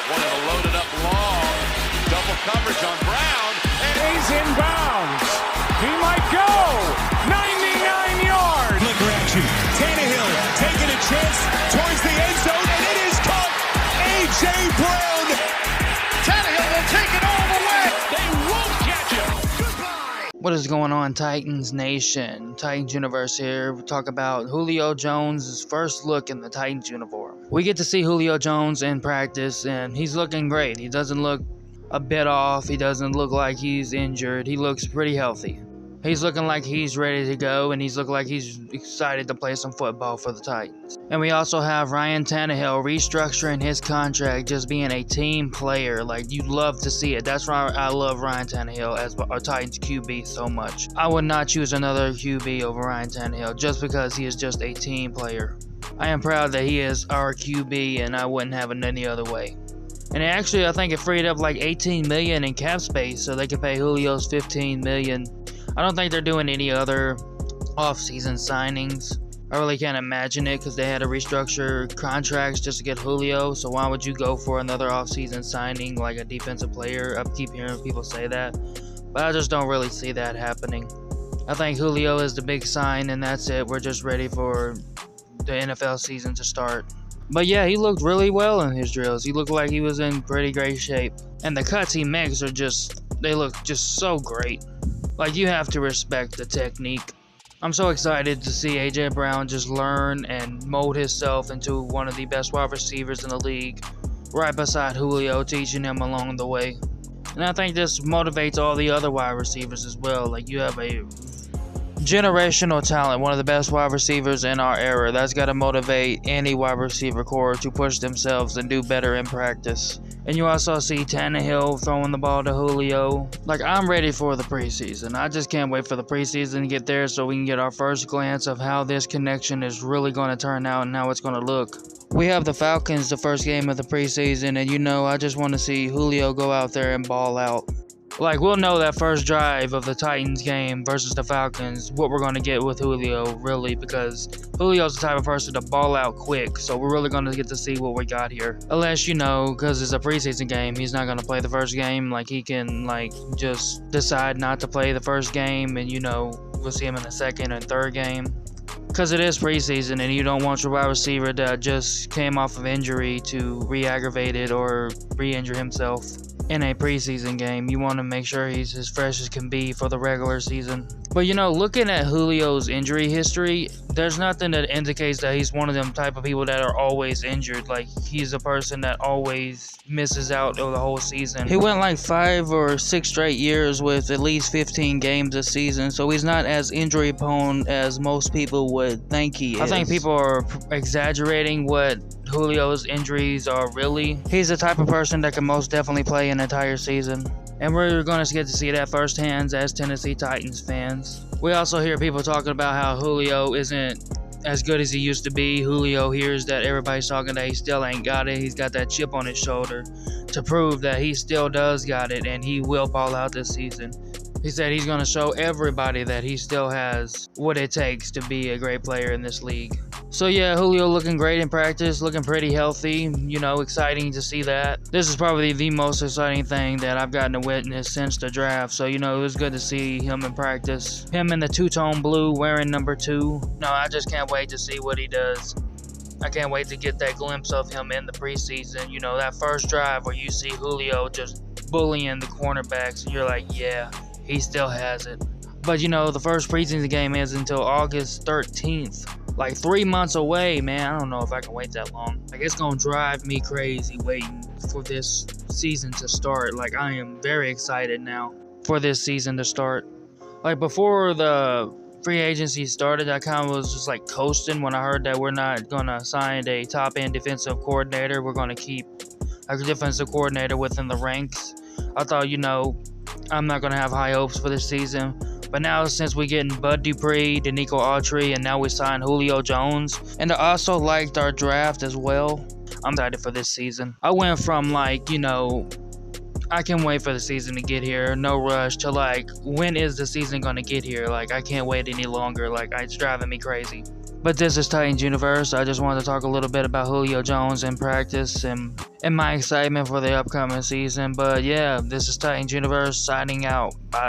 Wanted to load it up long. Double coverage on Brown. And he's inbounds. He might go. 99 yards. Flicker action. Tannehill taking a chance towards the end zone, and it is caught. A.J. Brown. Tannehill will take it all the way. They won't catch him. Goodbye. What is going on, Titans Nation? Titans Universe here. We talk about Julio Jones' first look in the Titans uniform. We get to see Julio Jones in practice, and he's looking great. He doesn't look a bit off. He doesn't look like he's injured. He looks pretty healthy. He's looking like he's ready to go, and he's looking like he's excited to play some football for the Titans. And we also have Ryan Tannehill restructuring his contract, just being a team player. Like, you love to see it. That's why I love Ryan Tannehill as our Titans QB so much. I would not choose another QB over Ryan Tannehill just because he is just a team player. I am proud that he is our QB, and I wouldn't have it any other way. And actually, I think it freed up like $18 million in cap space, so they could pay Julio's $15 million. I don't think they're doing any other off-season signings. I really can't imagine it because they had to restructure contracts just to get Julio. So why would you go for another off-season signing like a defensive player? I keep hearing people say that, but I just don't really see that happening. I think Julio is the big sign, and that's it. We're just ready for the NFL season to start. But yeah, he looked really well in his drills. He looked like he was in pretty great shape. And the cuts he makes are they look just so great. Like, you have to respect the technique. I'm so excited to see A.J. Brown just learn and mold himself into one of the best wide receivers in the league, right beside Julio, teaching him along the way. And I think this motivates all the other wide receivers as well. Like, you have a generational talent, one of the best wide receivers in our era. That's got to motivate any wide receiver core to push themselves and do better in practice. And you also see Tannehill throwing the ball to Julio. Like, I'm ready for the preseason. I just can't wait for the preseason to get there so we can get our first glance of how this connection is really going to turn out and how it's going to look. We have the Falcons the first game of the preseason, and I just want to see Julio go out there and ball out. Like, we'll know that first drive of the Titans game versus the Falcons, what we're going to get with Julio, really, because Julio's the type of person to ball out quick, so we're really going to get to see what we got here. Unless, because it's a preseason game, he's not going to play the first game. Like, he can, just decide not to play the first game, and, we'll see him in the second and third game. Because it is preseason, and you don't want your wide receiver that just came off of injury to re-aggravate it or re-injure himself in a preseason game. You want to make sure he's as fresh as can be for the regular season. But looking at Julio's injury history, there's nothing that indicates that he's one of them type of people that are always injured. Like, he's a person that always misses out of the whole season. He went like 5 or 6 straight years with at least 15 games a season, so he's not as injury prone as most people would think he is. I think people are exaggerating what Julio's injuries are really. He's the type of person that can most definitely play an entire season. And we're going to get to see that firsthand as Tennessee Titans fans. We also hear people talking about how Julio isn't as good as he used to be. Julio hears that everybody's talking that he still ain't got it. He's got that chip on his shoulder to prove that he still does got it, and he will ball out this season. He said he's going to show everybody that he still has what it takes to be a great player in this league. So yeah, Julio looking great in practice, looking pretty healthy, exciting to see that. This is probably the most exciting thing that I've gotten to witness since the draft. So, it was good to see him in practice. Him in the two-tone blue, wearing number 2. No, I just can't wait to see what he does. I can't wait to get that glimpse of him in the preseason. That first drive where you see Julio just bullying the cornerbacks, and you're like, yeah, he still has it. But, the first preseason game is until August 13th. Like 3 months away, man. I don't know if I can wait that long. Like, it's gonna drive me crazy waiting for this season to start. Like, I am very excited now for this season to start. Like, before the free agency started, I kind of was just like coasting when I heard that we're not gonna sign a top-end defensive coordinator. We're gonna keep a defensive coordinator within the ranks. I thought, I'm not gonna have high hopes for this season. But now, since we're getting Bud Dupree, Danico Autry, and now we signed Julio Jones, and I also liked our draft as well, I'm excited for this season. I went from I can't wait for the season to get here, no rush, to when is the season gonna get here? I can't wait any longer. It's driving me crazy. But this is Titans Universe. I just wanted to talk a little bit about Julio Jones in practice and and my excitement for the upcoming season. But yeah, this is Titans Universe signing out. Bye.